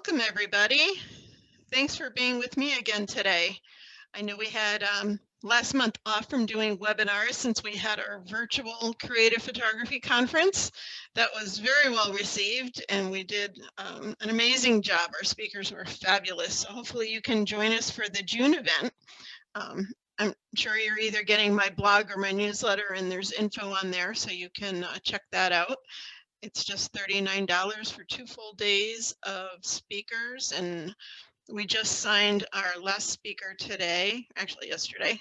Welcome, everybody. Thanks for being with me again today. I know we had last month off from doing webinars since we had our virtual creative photography conference. That was very well received, and we did an amazing job. Our speakers were fabulous. So hopefully you can join us for the June event. I'm sure you're either getting my blog or my newsletter, and there's info on there, so you can check that out. It's just $39 for 2 full days of speakers, and we just signed our last speaker today, actually yesterday,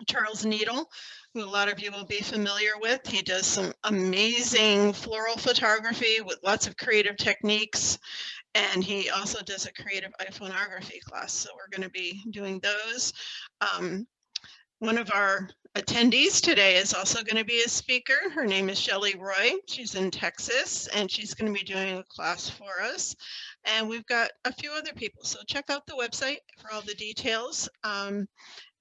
Charles Needle, who a lot of you will be familiar with. He does some amazing floral photography with lots of creative techniques, and he also does a creative iPhoneography class, so we're going to be doing those. One of our attendees today is also going to be a speaker. Her name is Shelley Roy. She's in Texas, and she's going to be doing a class for us. And we've got a few other people, so check out the website for all the details.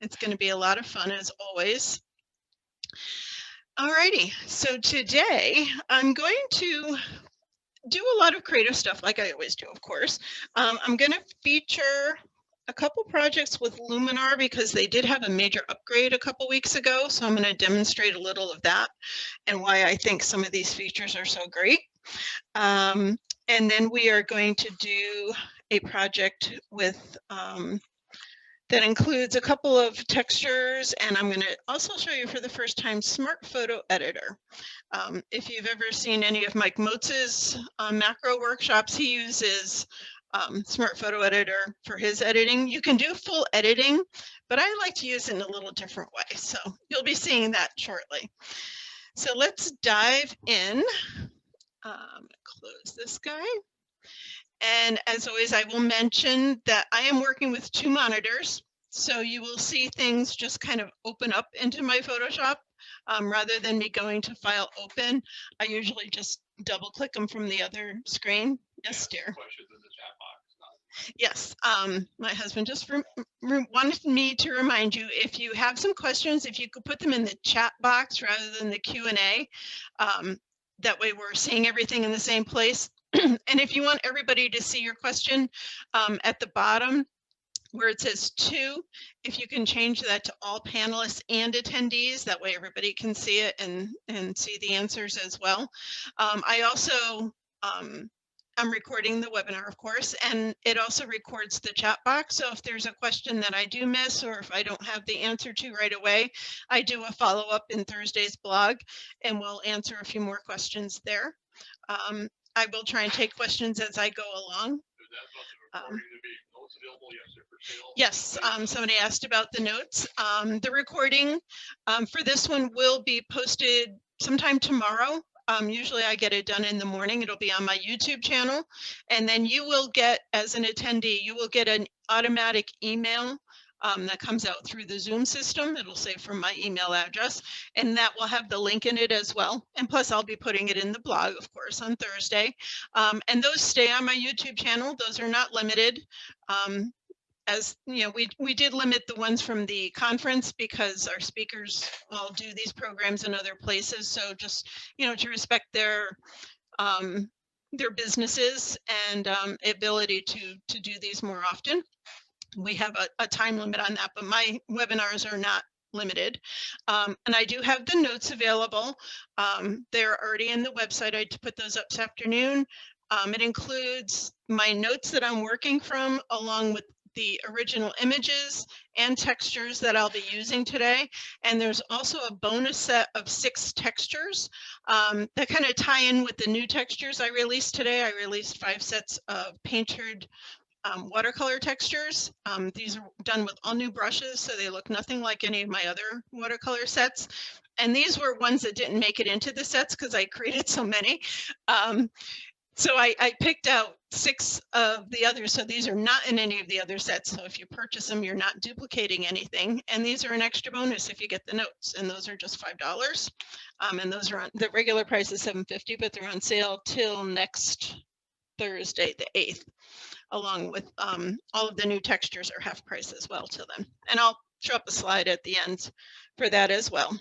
It's going to be a lot of fun, as always. Alrighty, so today I'm going to do a lot of creative stuff, like I always do, of course. I'm going to feature a couple projects with Luminar because they did have a major upgrade a couple weeks ago. So I'm going to demonstrate a little of that and why I think some of these features are so great. And then we are going to do a project with that includes a couple of textures, and I'm going to also show you for the first time Smart Photo Editor. If you've ever seen any of Mike Motz's macro workshops, he uses Smart Photo Editor for his editing. You can do full editing, but I like to use it in a little different way. So you'll be seeing that shortly. So let's dive in. Close this guy. And as always, I will mention that I am working with 2 monitors. So you will see things just kind of open up into my Photoshop rather than me going to File Open. I usually just double click them from the other screen. Yes, dear. Questions in the chat box. Yes, my husband just wanted me to remind you, if you have some questions, if you could put them in the chat box rather than the Q&A. That way we're seeing everything in the same place. And if you want everybody to see your question at the bottom where it says 2, if you can change that to all panelists and attendees, that way everybody can see it and see the answers as well. I also I'm recording the webinar, of course, and it also records the chat box. So if there's a question that I do miss, or if I don't have the answer to right away, I do a follow-up in Thursday's blog, and we'll answer a few more questions there. I will try and take questions as I go along. Yes, somebody asked about the notes. The recording for this one will be posted sometime tomorrow. Usually I get it done in the morning. It'll be on my YouTube channel. And then you will get, as an attendee, you will get an automatic email that comes out through the Zoom system. It'll say from my email address, and that will have the link in it as well. And plus I'll be putting it in the blog, of course, on Thursday. And those stay on my YouTube channel. Those are not limited. As you know, we did limit the ones from the conference because our speakers all do these programs in other places. So just, you know, to respect their businesses and ability to do these more often. We have a time limit on that, but my webinars are not limited. And I do have the notes available. They're already in the website. I put those up this afternoon. It includes my notes that I'm working from, along with the original images and textures that I'll be using today. And there's also a bonus set of 6 textures that kind of tie in with the new textures I released today. I released 5 sets of painted watercolor textures. These are done with all new brushes, so they look nothing like any of my other watercolor sets. And these were ones that didn't make it into the sets because I created so many. So I picked out 6 of the others. So these are not in any of the other sets. So if you purchase them, you're not duplicating anything. And these are an extra bonus if you get the notes. And those are just $5. And those are on the regular price is $7.50, but they're on sale till next Thursday, the 8th. Along with all of the new textures are half price as well till then. And I'll show up a slide at the end for that as well.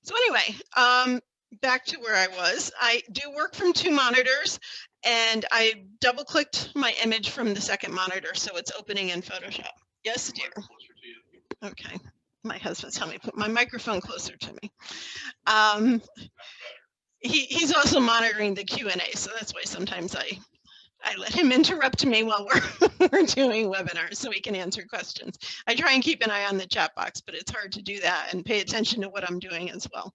So anyway, back to where I was. I do work from 2 monitors, and I double clicked my image from the second monitor, so it's opening in Photoshop. Yes, dear. Closer to you. Okay. My husband's telling me to put my microphone closer to me. He's also monitoring the Q&A, so that's why sometimes I let him interrupt me while we're doing webinars so he can answer questions. I try and keep an eye on the chat box, but it's hard to do that and pay attention to what I'm doing as well.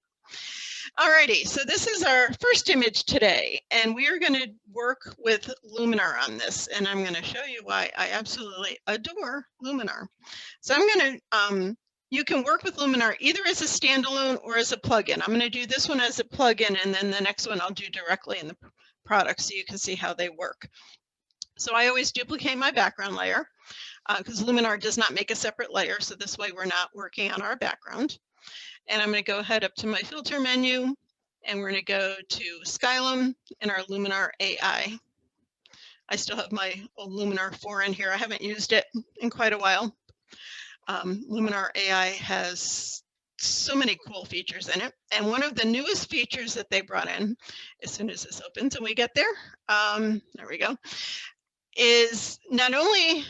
Alrighty, so this is our first image today, and we are going to work with Luminar on this, and I'm going to show you why I absolutely adore Luminar. So I'm going to, you can work with Luminar either as a standalone or as a plugin. I'm going to do this one as a plugin, and then the next one I'll do directly in the product so you can see how they work. So I always duplicate my background layer because Luminar does not make a separate layer, so this way we're not working on our background. And I'm going to go ahead up to my filter menu, and we're going to go to Skylum and our Luminar AI. I still have my old Luminar 4 in here. I haven't used it in quite a while. Luminar AI has so many cool features in it. And one of the newest features that they brought in, as soon as this opens and we get there, there we go, is not only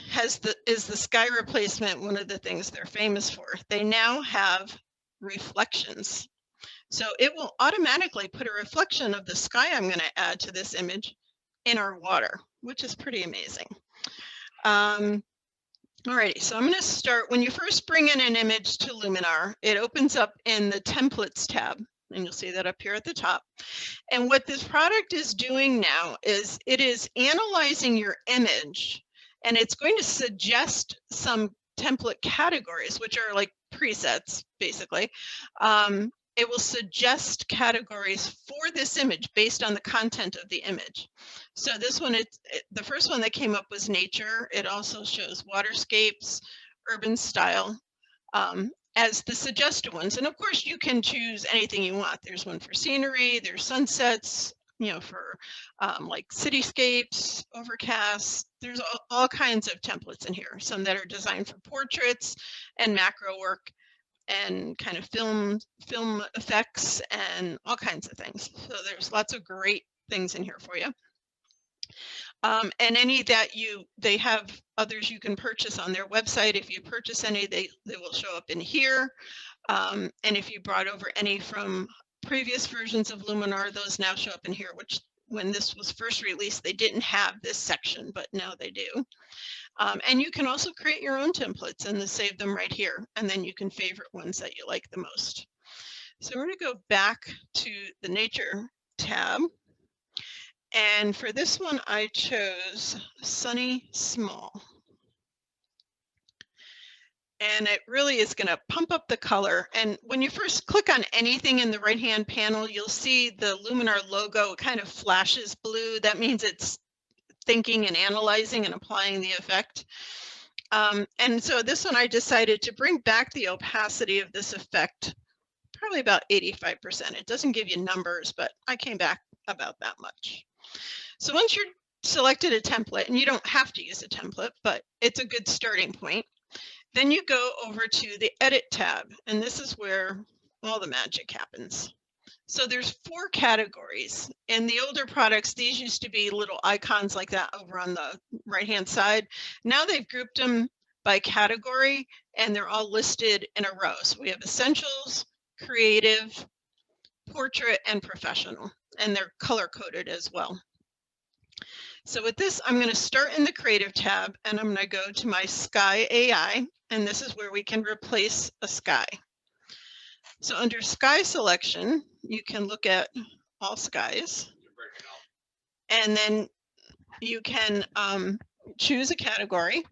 is the sky replacement one of the things they're famous for, they now have reflections. So it will automatically put a reflection of the sky I'm going to add to this image in our water, which is pretty amazing. Alrighty, so I'm going to start, when you first bring in an image to Luminar, it opens up in the templates tab, and you'll see that up here at the top. And what this product is doing now is it is analyzing your image, and it's going to suggest some template categories, which are like presets, basically. It will suggest categories for this image based on the content of the image. So this one, the first one that came up was nature. It also shows waterscapes, urban style, as the suggested ones. And of course, you can choose anything you want. There's one for scenery, there's sunsets, you know, for like cityscapes, overcast. There's all kinds of templates in here, some that are designed for portraits and macro work and kind of film effects and all kinds of things. So there's lots of great things in here for you. And any that they have others you can purchase on their website. If you purchase any, they will show up in here. And if you brought over any from previous versions of Luminar, those now show up in here, which when this was first released, they didn't have this section, but now they do. And you can also create your own templates and save them right here. And then you can favorite ones that you like the most. So we're going to go back to the nature tab. And for this one, I chose Sunny Small. And it really is going to pump up the color. And when you first click on anything in the right-hand panel, you'll see the Luminar logo kind of flashes blue. That means it's thinking and analyzing and applying the effect. And so this one, I decided to bring back the opacity of this effect, probably about 85%. It doesn't give you numbers, but I came back about that much. So once you're selected a template, and you don't have to use a template, but it's a good starting point, then you go over to the Edit tab, and this is where all the magic happens. So there's 4 categories. In the older products, these used to be little icons like that over on the right-hand side. Now they've grouped them by category, and they're all listed in a row. So we have Essentials, Creative, Portrait, and Professional, and they're color-coded as well. So with this, I'm going to start in the Creative tab, and I'm going to go to my Sky AI, and this is where we can replace a sky. So under Sky Selection, you can look at all skies, and then you can choose a category.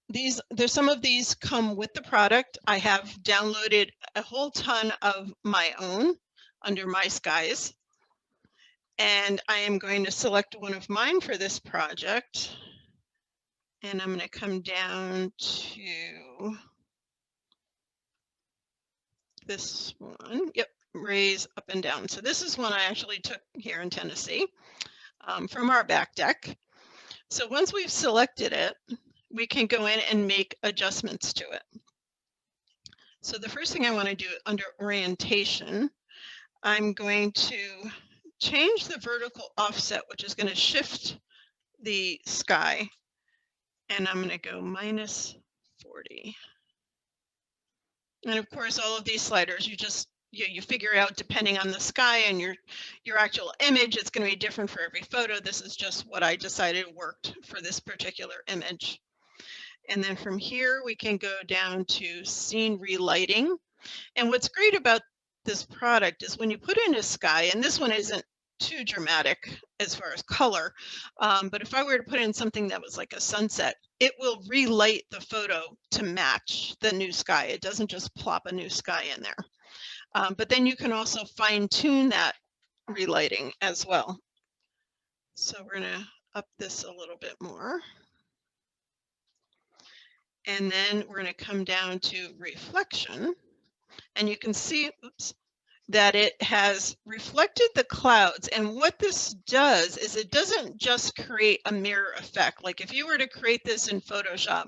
There's some of these come with the product. I have downloaded a whole ton of my own under My Skies. And I am going to select one of mine for this project. And I'm going to come down to this one. Yep, raise up and down. So this is one I actually took here in Tennessee from our back deck. So once we've selected it, we can go in and make adjustments to it. So the first thing I want to do under orientation, I'm going to change the vertical offset, which is going to shift the sky, and I'm going to go -40. And of course, all of these sliders, you figure out depending on the sky and your actual image, it's going to be different for every photo. This is just what I decided worked for this particular image. And then from here, we can go down to scene relighting. And what's great about this product is when you put in a sky, and this one isn't too dramatic as far as color, but if I were to put in something that was like a sunset, it will relight the photo to match the new sky. It doesn't just plop a new sky in there. But then you can also fine tune that relighting as well. So we're going to up this a little bit more. And then we're going to come down to reflection. And you can see, oops, that it has reflected the clouds. And what this does is it doesn't just create a mirror effect. Like if you were to create this in Photoshop,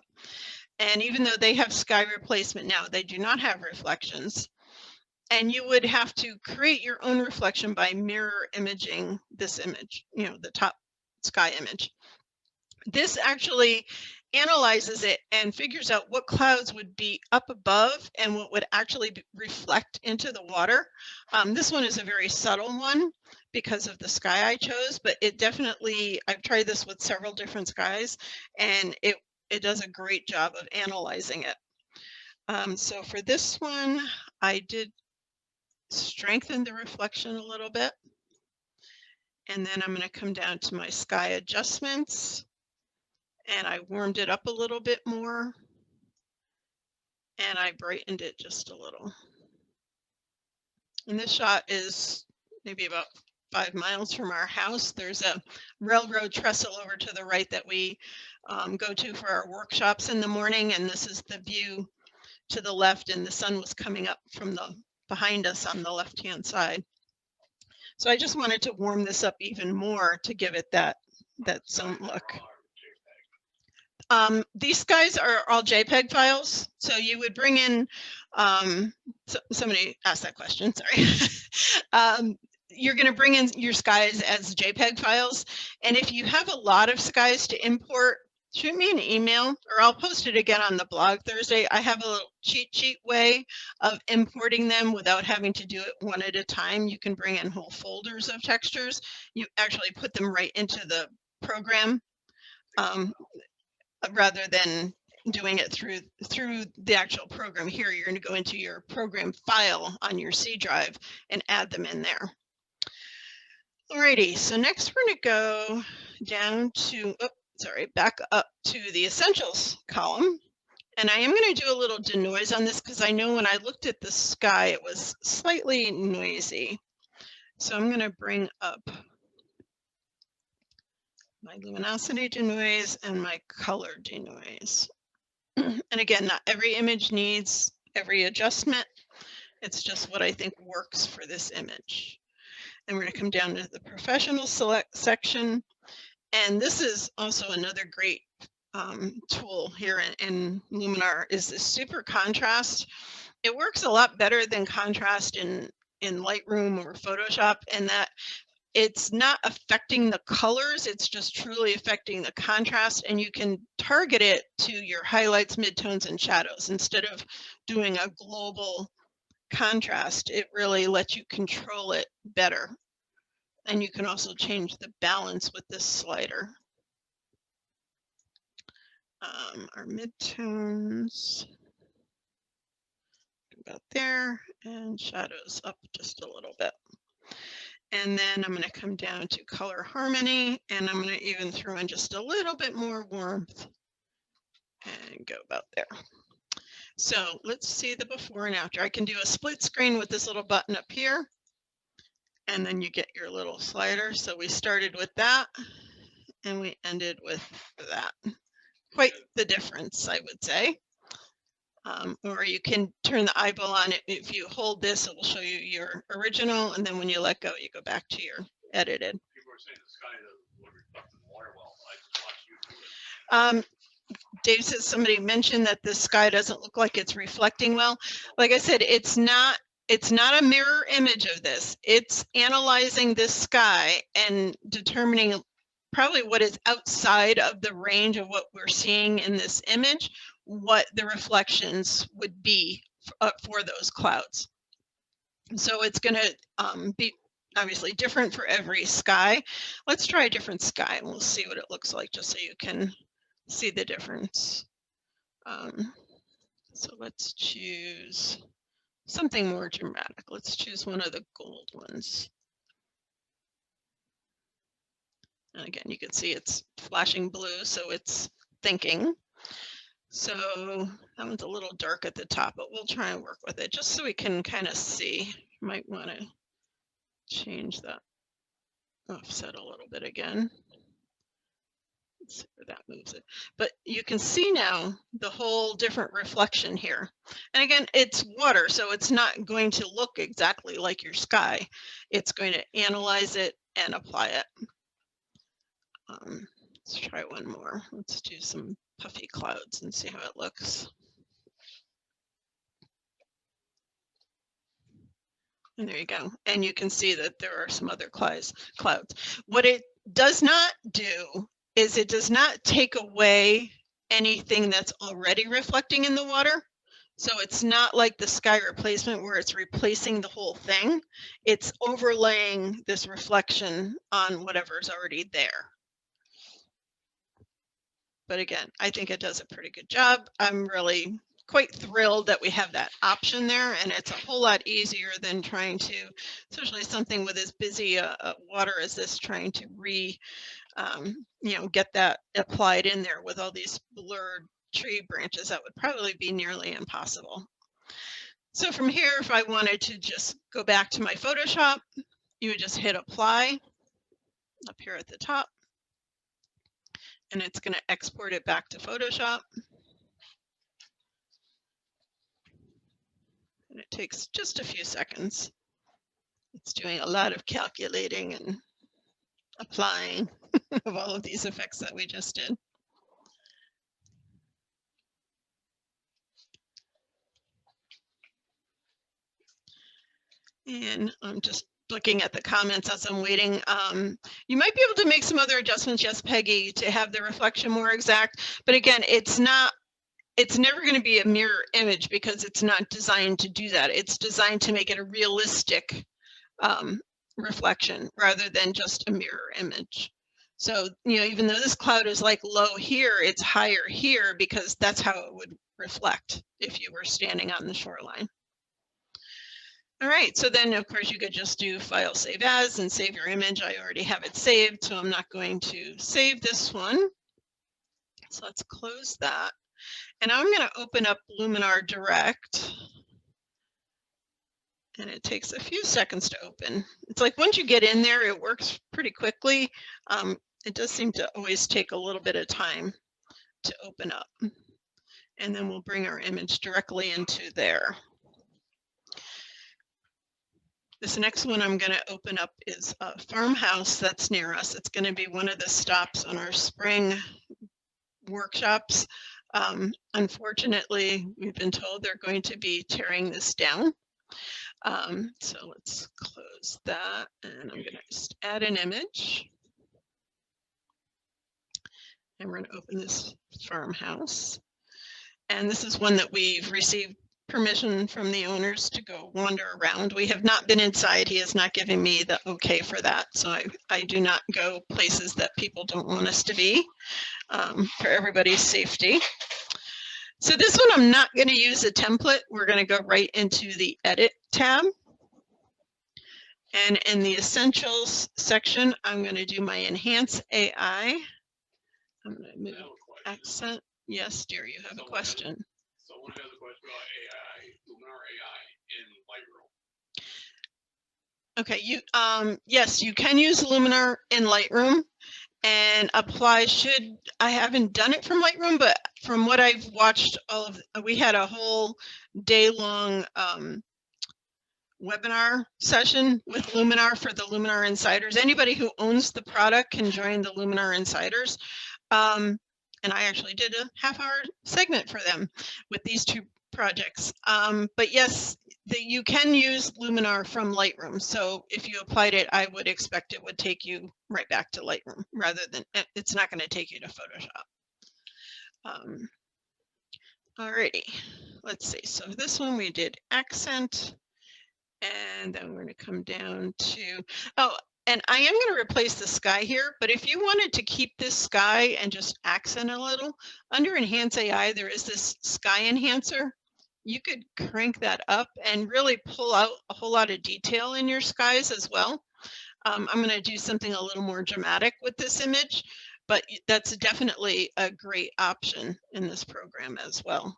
and even though they have sky replacement now, they do not have reflections. And you would have to create your own reflection by mirror imaging this image, the top sky image. This actually analyzes it and figures out what clouds would be up above and what would actually reflect into the water. This one is a very subtle one because of the sky I chose, but it definitely, I've tried this with several different skies, and it does a great job of analyzing it. So for this one, I did strengthen the reflection a little bit. And then I'm going to come down to my sky adjustments. And I warmed it up a little bit more, and I brightened it just a little. And this shot is maybe about 5 miles from our house. There's a railroad trestle over to the right that we go to for our workshops in the morning, and this is the view to the left, and the sun was coming up from behind us on the left-hand side. So I just wanted to warm this up even more to give it that zone look. These guys are all JPEG files. So you would bring in, somebody asked that question, sorry. You're going to bring in your skies as JPEG files. And if you have a lot of skies to import, shoot me an email, or I'll post it again on the blog Thursday. I have a little cheat sheet way of importing them without having to do it one at a time. You can bring in whole folders of textures. You actually put them right into the program. Rather than doing it through the actual program here, you're going to go into your program file on your C drive and add them in there. Alrighty, so next we're going to go down to, back up to the essentials column. And I am going to do a little denoise on this because I know when I looked at the sky, it was slightly noisy. So I'm going to bring up my luminosity denoise and my color denoise. And again, not every image needs every adjustment. It's just what I think works for this image. And we're going to come down to the professional select section. And this is also another great tool here in Luminar, is this super contrast. It works a lot better than contrast in Lightroom or Photoshop, and that it's not affecting the colors, it's just truly affecting the contrast, and you can target it to your highlights, midtones, and shadows. Instead of doing a global contrast, it really lets you control it better. And you can also change the balance with this slider. Our midtones, about there, and shadows up just a little bit. And then I'm going to come down to color harmony, and I'm going to even throw in just a little bit more warmth and go about there. So let's see the before and after. I can do a split screen with this little button up here, and then you get your little slider. So we started with that, and we ended with that. Quite the difference, I would say. Or you can turn the eyeball on it. If you hold this, it will show you your original, and then when you let go, you go back to your edited. People are saying the sky doesn't reflect in the water well. I just watched you. Dave says somebody mentioned that the sky doesn't look like it's reflecting well. Like I said, it's not it's not a mirror image of this. It's analyzing this sky and determining probably what is outside of the range of what we're seeing in this image, what the reflections would be for those clouds. So it's going to be obviously different for every sky. Let's try a different sky and we'll see what it looks like just so you can see the difference. So let's choose something more dramatic. Let's choose one of the gold ones. And again, you can see it's flashing blue, so it's thinking. So that one's a little dark at the top, but we'll try and work with it just so we can kind of see. You might want to change that offset a little bit again. Let's see where that moves it. But you can see now the whole different reflection here. And again, it's water, so it's not going to look exactly like your sky. It's going to analyze it and apply it. Let's try one more. Let's do some puffy clouds and see how it looks. And there you go. And you can see that there are some other clouds. What it does not do is it does not take away anything that's already reflecting in the water. So it's not like the sky replacement where it's replacing the whole thing. It's overlaying this reflection on whatever's already there. But again, I think it does a pretty good job. I'm really quite thrilled that we have that option there, and it's a whole lot easier than trying to, especially something with as busy a water as this, trying to get that applied in there with all these blurred tree branches. That would probably be nearly impossible. So from here, if I wanted to just go back to my Photoshop, you would just hit apply up here at the top. And it's going to export it back to Photoshop. And it takes just a few seconds. It's doing a lot of calculating and applying of all of these effects that we just did. And I'm just looking at the comments as I'm waiting. You might be able to make some other adjustments, yes, Peggy, to have the reflection more exact. But again, it's never going to be a mirror image because it's not designed to do that. It's designed to make it a realistic reflection rather than just a mirror image. So, even though this cloud is like low here, it's higher here because that's how it would reflect if you were standing on the shoreline. All right, so then of course you could just do File Save As and save your image. I already have it saved, so I'm not going to save this one. So let's close that. And I'm going to open up Luminar Direct. And it takes a few seconds to open. It's like once you get in there, it works pretty quickly. It does seem to always take a little bit of time to open up. And then we'll bring our image directly into there. This next one I'm going to open up is a farmhouse that's near us. It's going to be one of the stops on our spring workshops. Unfortunately, we've been told they're going to be tearing this down. So let's close that, and I'm going to just add an image. And we're going to open this farmhouse. And this is one that we've received permission from the owners to go wander around. We have not been inside. He has not given me the okay for that. So I do not go places that people don't want us to be for everybody's safety. So this one, I'm not going to use a template. We're going to go right into the Edit tab. And in the Essentials section, I'm going to do my Enhance AI. I'm going to move accent. Yes, dear, you have a question. Someone has a question about AI, Luminar AI in Lightroom. Okay, yes, you can use Luminar in Lightroom and apply I haven't done it from Lightroom, but from what I've watched, we had a whole day-long webinar session with Luminar for the Luminar Insiders. Anybody who owns the product can join the Luminar Insiders. And I actually did a half-hour segment for them with these two projects. But yes, that you can use Luminar from Lightroom. So if you applied it, I would expect it would take you right back to Lightroom rather than, it's not going to take you to Photoshop. Alrighty, let's see. So this one we did accent, and then we're going to come down to, oh, and I am going to replace the sky here, but if you wanted to keep this sky and just accent a little, under Enhance AI, there is this sky enhancer. You could crank that up and really pull out a whole lot of detail in your skies as well. I'm going to do something a little more dramatic with this image, but that's definitely a great option in this program as well.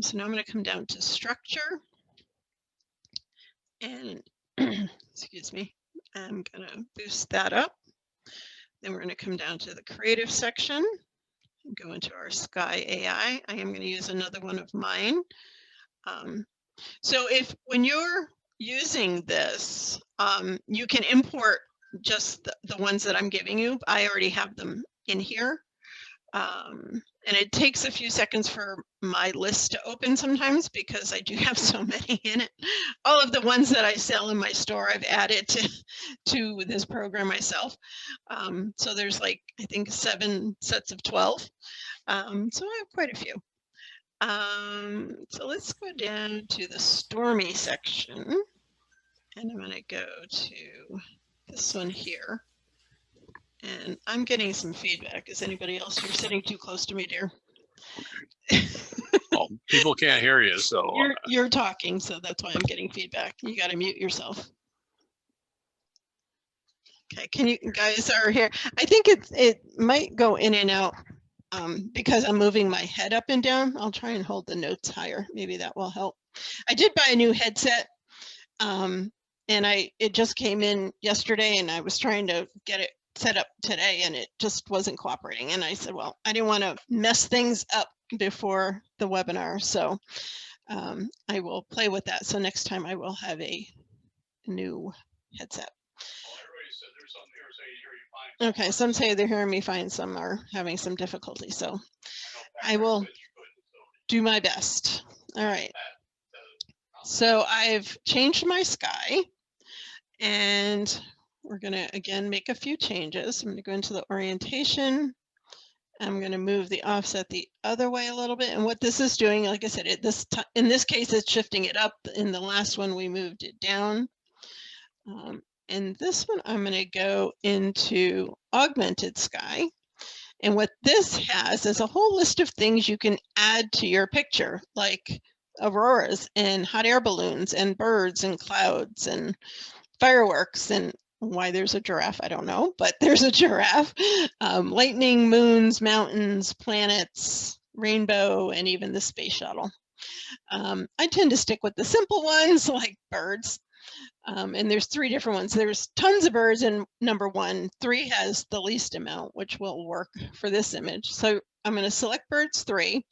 So now I'm going to come down to structure and excuse me, I'm going to boost that up. Then we're going to come down to the creative section and go into our Sky AI. I am going to use another one of mine. So when you're using this, you can import just the ones that I'm giving you. I already have them in here. And it takes a few seconds for my list to open sometimes because I do have so many in it. All of the ones that I sell in my store, I've added to this program myself. So there's like, I think 7 sets of 12. So I have quite a few. So let's go down to the stormy section. And I'm going to go to this one here. And I'm getting some feedback. Is anybody else? You're sitting too close to me, dear. Well, people can't hear you, so you're talking, so that's why I'm getting feedback. You got to mute yourself. Okay, can you guys are here? I think it might go in and out because I'm moving my head up and down. I'll try and hold the notes higher. Maybe that will help. I did buy a new headset, and it just came in yesterday, and I was trying to get it set up today, and it just wasn't cooperating. And I said, well, I didn't want to mess things up before the webinar, so I will play with that. So next time I will have a new headset. Okay, some say they're hearing me fine, some are having some difficulty, so I will do my best. All right. So I've changed my sky, and we're going to again make a few changes. I'm going to go into the orientation. I'm going to move the offset the other way a little bit. And what this is doing, like I said, in this case, it's shifting it up. In the last one, we moved it down. And this one, I'm going to go into augmented sky. And what this has is a whole list of things you can add to your picture, like auroras and hot air balloons and birds and clouds and fireworks. And why there's a giraffe, I don't know, but there's a giraffe. Lightning, moons, mountains, planets, rainbow, and even the space shuttle. I tend to stick with the simple ones like birds. And there's 3 different ones. There's tons of birds in number 1. 3 has the least amount, which will work for this image. So I'm going to select birds 3,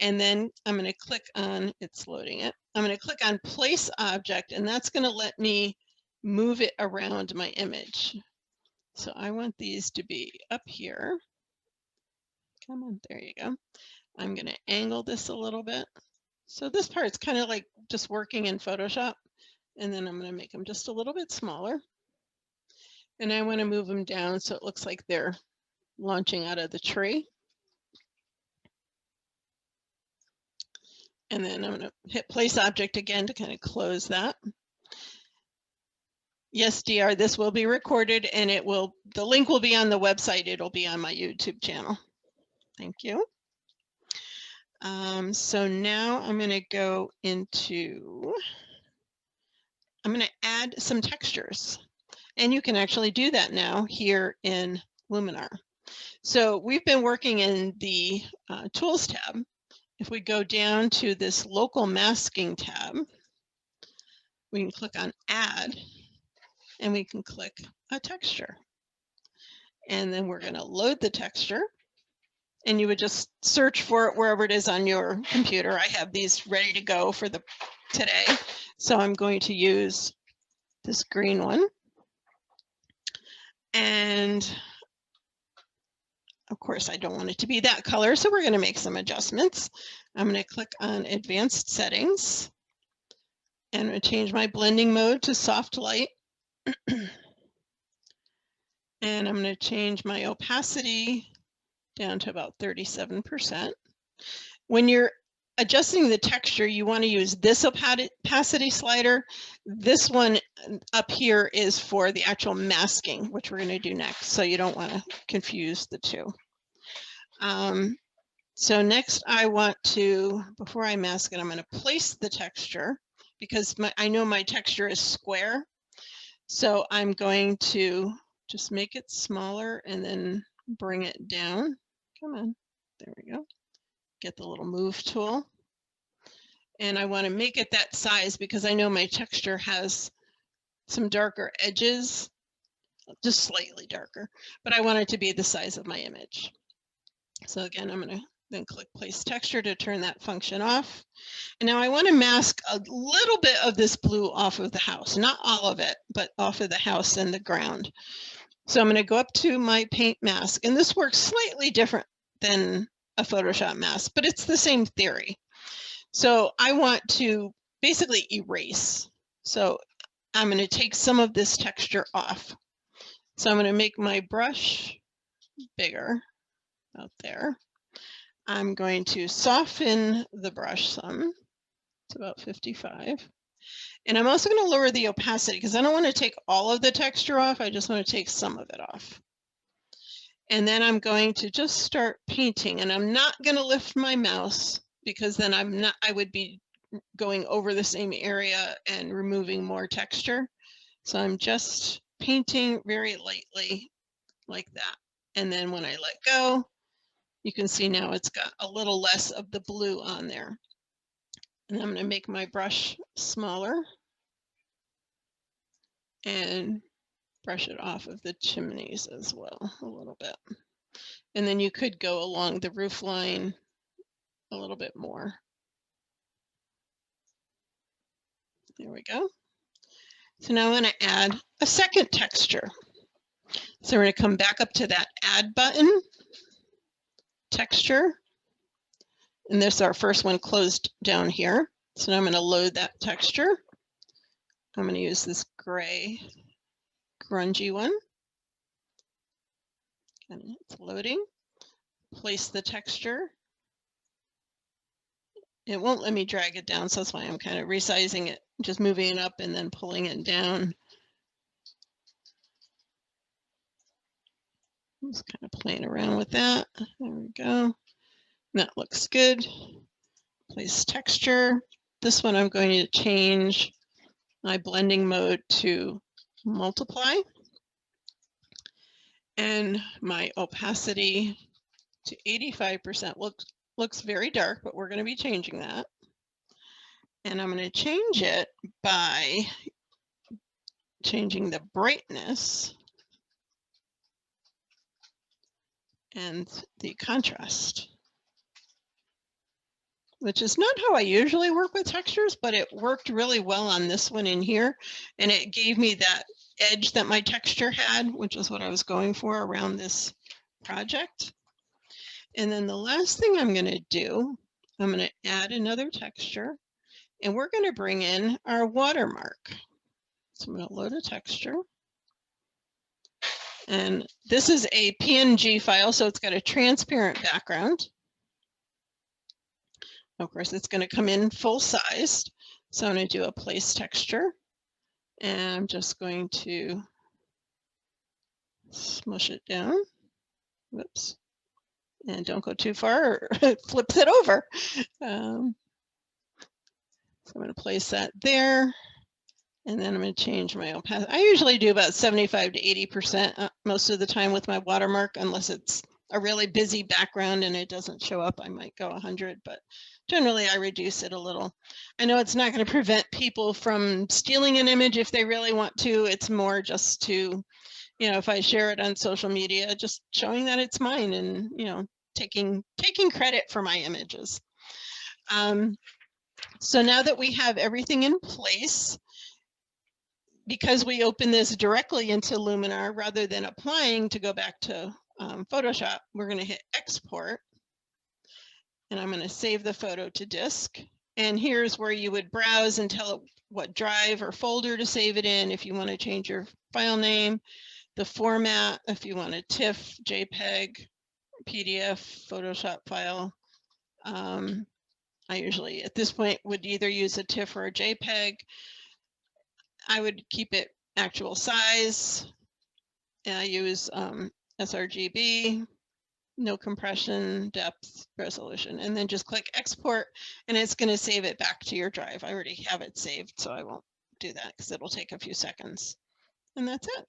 and then I'm going to click on, it's loading it. I'm going to click on place object, and that's going to let me move it around my image. So I want these to be up here. Come on, there you go. I'm going to angle this a little bit. So this part's kind of like just working in Photoshop. And then I'm going to make them just a little bit smaller. And I want to move them down so it looks like they're launching out of the tree. And then I'm going to hit place object again to kind of close that. Yes, DR, this will be recorded, and the link will be on the website. It'll be on my YouTube channel. Thank you. So now I'm going to go into, I'm going to add some textures, and you can actually do that now here in Luminar. So we've been working in the Tools tab. If we go down to this local masking tab, we can click on Add, and we can click a texture. And then we're going to load the texture, and you would just search for it wherever it is on your computer. I have these ready to go for today. So I'm going to use this green one. And of course, I don't want it to be that color, so we're going to make some adjustments. I'm going to click on Advanced Settings, And I'm going to change my blending mode to soft light. And I'm going to change my opacity down to about 37%. When you're adjusting the texture, you want to use this opacity slider. This one up here is for the actual masking, which we're going to do next. So you don't want to confuse the two. So next I want to, before I mask it, I'm going to place the texture because I know my texture is square. So I'm going to just make it smaller and then bring it down. Come on, there we go. Get the little move tool. And I want to make it that size because I know my texture has some darker edges, just slightly darker, but I want it to be the size of my image. So again, I'm going to then click place texture to turn that function off. And now I want to mask a little bit of this blue off of the house, not all of it, but off of the house and the ground. So I'm going to go up to my paint mask, and this works slightly different than a Photoshop mask, but it's the same theory. So I want to basically erase. So I'm going to take some of this texture off. So I'm going to make my brush bigger out there. I'm going to soften the brush some. It's about 55. And I'm also going to lower the opacity because I don't want to take all of the texture off. I just want to take some of it off. And then I'm going to just start painting, and I'm not going to lift my mouse because then I would be going over the same area and removing more texture. So I'm just painting very lightly like that. And then when I let go, you can see now it's got a little less of the blue on there. And I'm going to make my brush smaller and brush it off of the chimneys as well a little bit. And then you could go along the roof line a little bit more. There we go. So now I'm going to add a second texture. So we're going to come back up to that add button, texture. And this is our first one closed down here. So now I'm going to load that texture. I'm going to use this gray, grungy one. And it's loading. Place the texture. It won't let me drag it down, so that's why I'm kind of resizing it, just moving it up and then pulling it down. Just kind of playing around with that. There we go. That looks good. Place texture. This one I'm going to change my blending mode to multiply and my opacity to 85%. Looks very dark, but we're going to be changing that. And I'm going to change it by changing the brightness and the contrast, which is not how I usually work with textures, but it worked really well on this one in here. And it gave me that edge that my texture had, which is what I was going for around this project. And then the last thing I'm going to do, I'm going to add another texture, and we're going to bring in our watermark. So I'm going to load a texture. And this is a PNG file, so it's got a transparent background. Of course, it's going to come in full sized. So I'm going to do a place texture. And I'm just going to smush it down. Whoops. And don't go too far or it flips it over. So I'm going to place that there. And then I'm going to change my opacity. I usually do about 75 to 80% most of the time with my watermark, unless it's a really busy background and it doesn't show up. I might go 100, but generally I reduce it a little. I know it's not going to prevent people from stealing an image if they really want to. It's more just to, you know, if I share it on social media, just showing that it's mine and, you know, taking credit for my images. So now that we have everything in place, because we open this directly into Luminar rather than applying to go back to Photoshop, we're going to hit export. And I'm going to save the photo to disk. And here's where you would browse and tell it what drive or folder to save it in. If you want to change your file name, the format, if you want a TIFF, JPEG, PDF, Photoshop file. I usually at this point would either use a TIFF or a JPEG. I would keep it actual size. And I use sRGB, no compression, depth, resolution, and then just click export, and it's going to save it back to your drive. I already have it saved, so I won't do that because it'll take a few seconds. And that's it.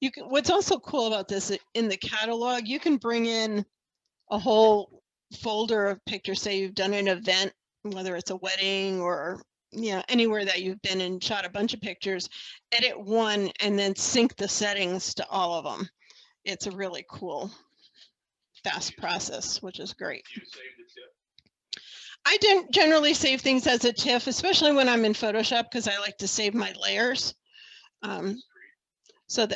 You can, what's also cool about this, in the catalog, you can bring in a whole folder of pictures. Say you've done an event, whether it's a wedding or anywhere that you've been and shot a bunch of pictures, edit one and then sync the settings to all of them. It's a really cool, fast process, which is great. You save the tip. I didn't generally save things as a TIFF, especially when I'm in Photoshop, because I like to save my layers. So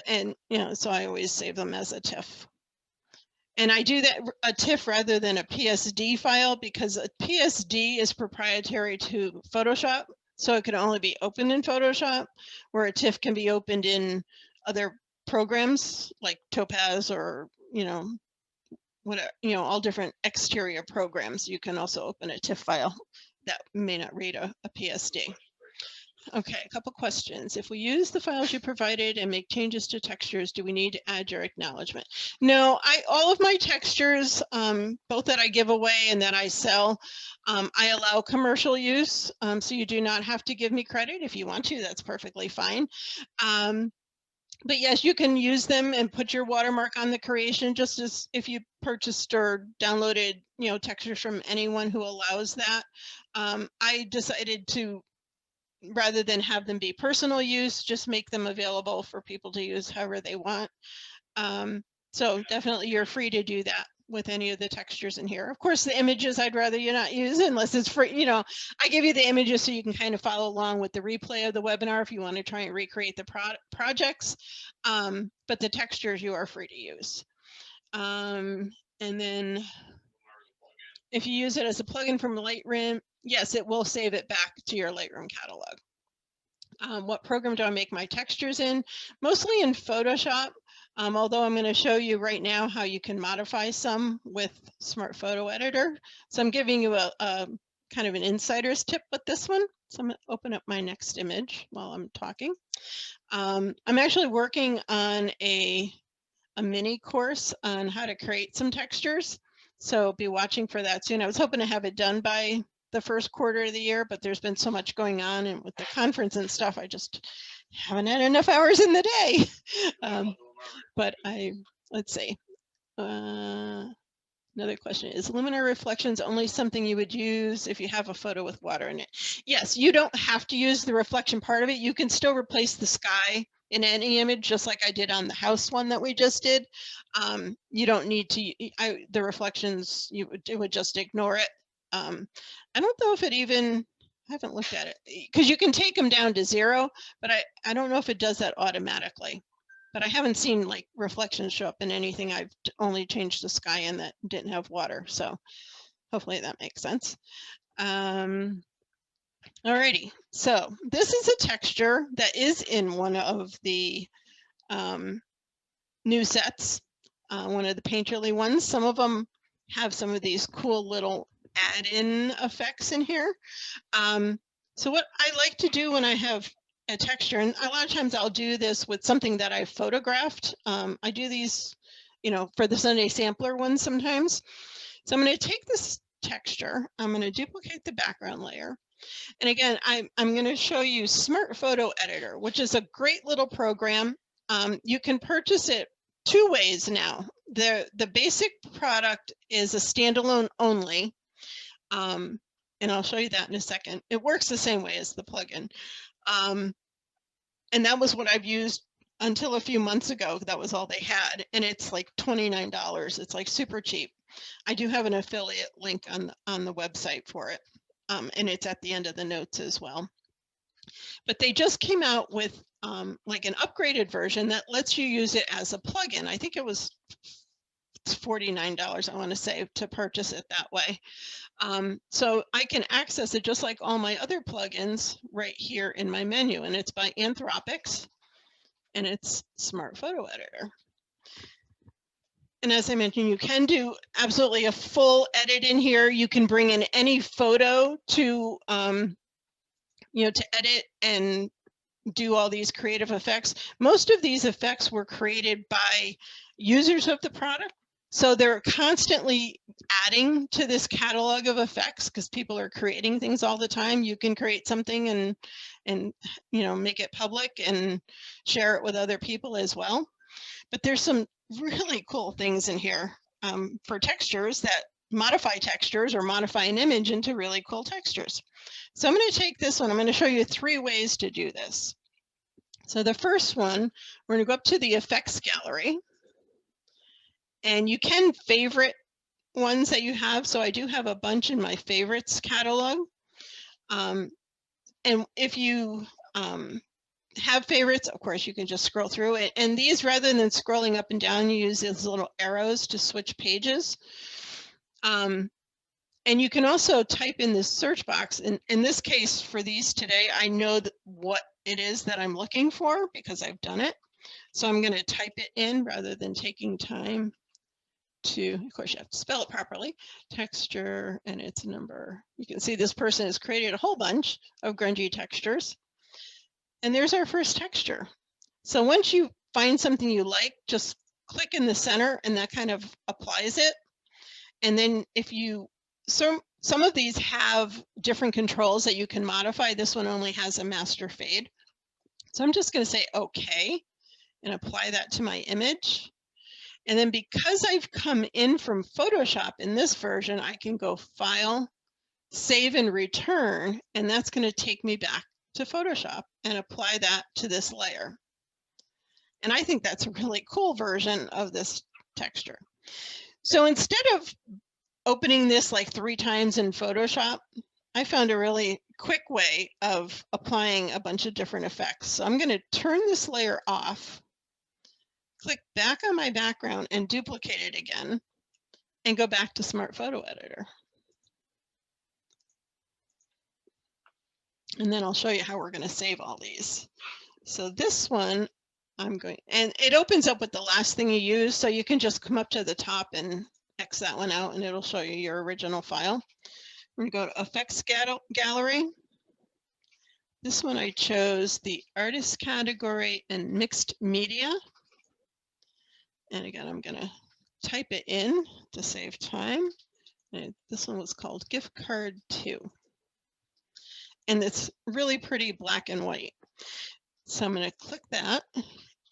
I always save them as a TIFF. And I do that a TIFF rather than a PSD file, because a PSD is proprietary to Photoshop, so it can only be opened in Photoshop, where a TIFF can be opened in other programs like Topaz or whatever, all different exterior programs. You can also open a TIFF file that may not read a PSD. Okay, a couple questions. If we use the files you provided and make changes to textures, do we need to add your acknowledgement? No, all of my textures, both that I give away and that I sell, I allow commercial use. So you do not have to give me credit. If you want to, that's perfectly fine. But yes, you can use them and put your watermark on the creation, just as if you purchased or downloaded, textures from anyone who allows that. I decided to, rather than have them be personal use, just make them available for people to use however they want. So definitely you're free to do that with any of the textures in here. Of course, the images I'd rather you not use unless it's free. I give you the images so you can kind of follow along with the replay of the webinar if you want to try and recreate the projects. But the textures you are free to use. And then if you use it as a plugin from Lightroom, yes, it will save it back to your Lightroom catalog. What program do I make my textures in? Mostly in Photoshop, although I'm going to show you right now how you can modify some with Smart Photo Editor. So I'm giving you a kind of an insider's tip with this one. So I'm going to open up my next image while I'm talking. I'm actually working on a mini course on how to create some textures. So be watching for that soon. I was hoping to have it done by the first quarter of the year, but there's been so much going on, and with the conference and stuff, I just haven't had enough hours in the day. But let's see. Another question, is Luminar reflections only something you would use if you have a photo with water in it? Yes, you don't have to use the reflection part of it. You can still replace the sky in any image, just like I did on the house one that we just did. You don't need to, the reflections, it would just ignore it. I don't know if it even, I haven't looked at it, because you can take them down to 0, but I don't know if it does that automatically. But I haven't seen like reflections show up in anything. I've only changed the sky in that didn't have water. So hopefully that makes sense. Alrighty, so this is a texture that is in one of the new sets, one of the Painterly ones. Some of them have some of these cool little add-in effects in here. So what I like to do when I have a texture, and a lot of times I'll do this with something that I photographed. I do these, for the Sunday sampler ones sometimes. So I'm going to take this texture, I'm going to duplicate the background layer. And again, I'm going to show you Smart Photo Editor, which is a great little program. You can purchase it 2 ways now. The basic product is a standalone only. And I'll show you that in a second. It works the same way as the plugin. And that was what I've used until a few months ago. That was all they had. And it's like $29. It's like super cheap. I do have an affiliate link on the website for it. And it's at the end of the notes as well. But they just came out with like an upgraded version that lets you use it as a plugin. I think it was $49, I want to say, to purchase it that way. So I can access it just like all my other plugins right here in my menu, and it's by Anthropics, and it's Smart Photo Editor. And as I mentioned, you can do absolutely a full edit in here. You can bring in any photo to, to edit and do all these creative effects. Most of these effects were created by users of the product. So they're constantly adding to this catalog of effects because people are creating things all the time. You can create something and make it public and share it with other people as well. But there's some really cool things in here for textures that modify textures or modify an image into really cool textures. So I'm going to take this one. I'm going to show you 3 ways to do this. So the first one, we're going to go up to the effects gallery, and you can favorite ones that you have. So I do have a bunch in my favorites catalog. And if you have favorites, of course, you can just scroll through it. And these, rather than scrolling up and down, you use these little arrows to switch pages. And you can also type in this search box. In this case, for these today, I know what it is that I'm looking for because I've done it. So I'm going to type it in rather than taking time to, of course, you have to spell it properly, texture, and its number. You can see this person has created a whole bunch of grungy textures. And there's our first texture. So once you find something you like, just click in the center and that kind of applies it. And then if you, some of these have different controls that you can modify. This one only has a master fade. So I'm just going to say OK and apply that to my image. And then because I've come in from Photoshop in this version, I can go File, Save and Return, and that's going to take me back to Photoshop and apply that to this layer. And I think that's a really cool version of this texture. So instead of opening this like 3 times in Photoshop, I found a really quick way of applying a bunch of different effects. So I'm going to turn this layer off, click back on my background and duplicate it again, and go back to Smart Photo Editor. And then I'll show you how we're going to save all these. So this one, I'm going, and it opens up with the last thing you use. So you can just come up to the top and X that one out and it'll show you your original file. We're going to go to Effects Gallery. This one I chose the Artist category and Mixed Media. And again, I'm going to type it in to save time. And this one was called Gift Card 2. And it's really pretty black and white. So I'm going to click that.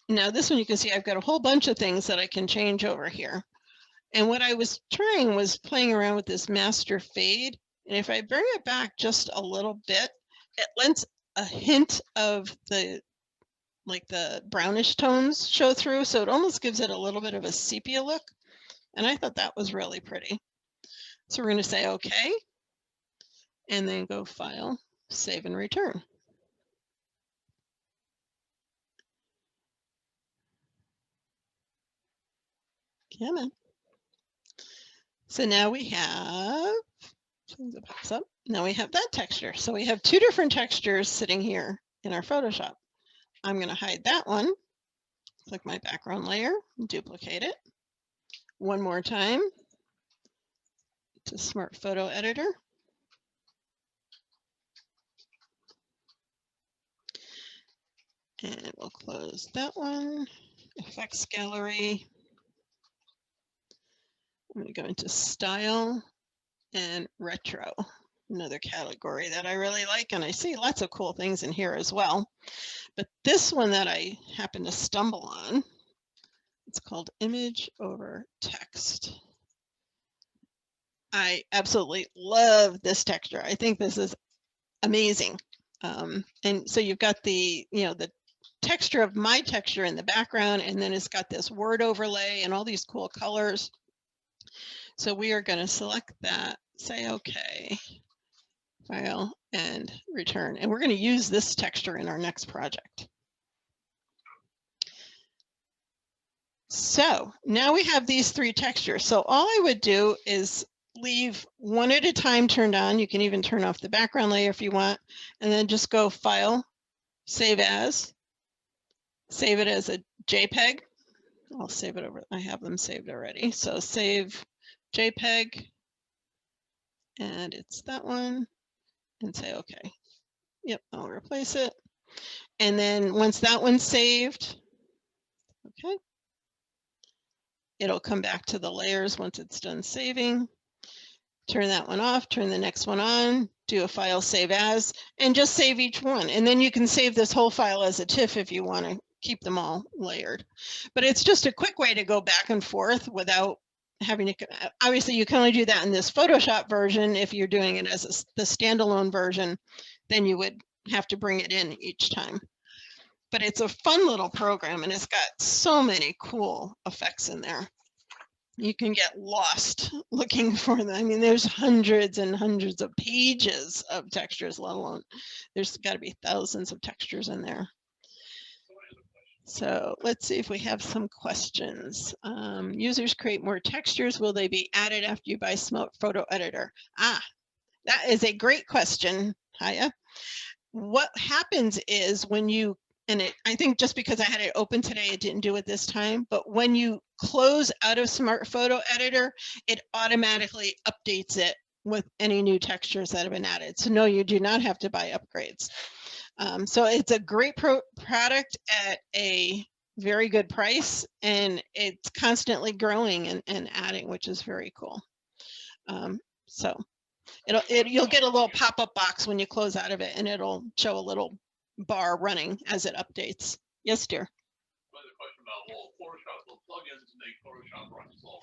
Now this one you can see I've got a whole bunch of things that I can change over here. And what I was trying was playing around with this master fade. And if I bring it back just a little bit, it lets a hint of the brownish tones show through. So it almost gives it a little bit of a sepia look. And I thought that was really pretty. So we're going to say OK. And then go File, Save and Return. Come on. So now we have, it pops up. Now we have that texture. So we have 2 different textures sitting here in our Photoshop. I'm going to hide that one. Click my background layer, duplicate it. One more time to Smart Photo Editor. And we'll close that one. Effects Gallery. I'm going to go into Style and Retro, another category that I really like. And I see lots of cool things in here as well. But this one that I happened to stumble on, it's called Image Over Text. I absolutely love this texture. I think this is amazing. And so you've got the texture of my texture in the background, and then it's got this word overlay and all these cool colors. So we are going to select that, say OK, File, and Return. And we're going to use this texture in our next project. So now we have these three textures. So all I would do is leave one at a time turned on. You can even turn off the background layer if you want, and then just go File, Save As, save it as a JPEG. I'll save it over. I have them saved already. So save JPEG, and it's that one, and say okay. Yep, I'll replace it. And then once that one's saved, okay, it'll come back to the layers once it's done saving. Turn that one off, turn the next one on, do a file save as, and just save each one. And then you can save this whole file as a TIFF if you want to keep them all layered. But it's just a quick way to go back and forth without having to, obviously you can only do that in this Photoshop version. If you're doing it as the standalone version, then you would have to bring it in each time. But it's a fun little program and it's got so many cool effects in there. You can get lost looking for them. I mean, there's hundreds and hundreds of pages of textures, let alone there's got to be thousands of textures in there. So let's see if we have some questions. Users create more textures. Will they be added after you buy Smart Photo Editor? Ah, that is a great question, Haya. What happens is when you, I think just because I had it open today, it didn't do it this time, but when you close out of Smart Photo Editor, it automatically updates it with any new textures that have been added. So no, you do not have to buy upgrades. So it's a great product at a very good price, and it's constantly growing and adding, which is very cool. So you'll get a little pop-up box when you close out of it, and it'll show a little bar running as it updates. Yes, dear. Another question about Photoshop. Will plugins make Photoshop run slower?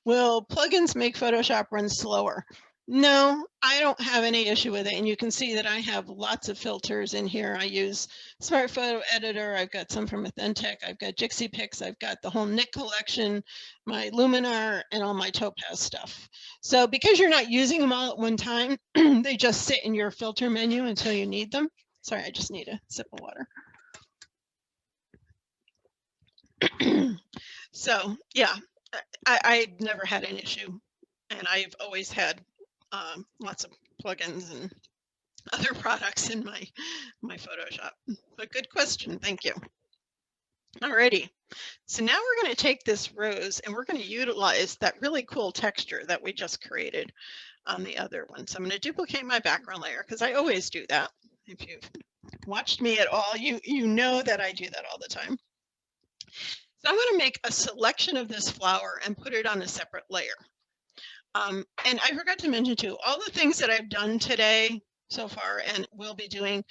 Will plugins make Photoshop run slower? No, I don't have any issue with it. And you can see that I have lots of filters in here. I use Smart Photo Editor. I've got some from Authentic. I've got Jixi Pix. I've got the whole Nick collection, my Luminar, and all my Topaz stuff. So because you're not using them all at one time, they just sit in your filter menu until you need them. Sorry, I just need a sip of water. So yeah, I've never had an issue, and I've always had lots of plugins and other products in my Photoshop. But good question, thank you. Alrighty, so now we're going to take this rose and we're going to utilize that really cool texture that we just created on the other one. So I'm going to duplicate my background layer because I always do that. If you've watched me at all, you know that I do that all the time. So I'm going to make a selection of this flower and put it on a separate layer. And I forgot to mention too, all the things that I've done today so far and will be doing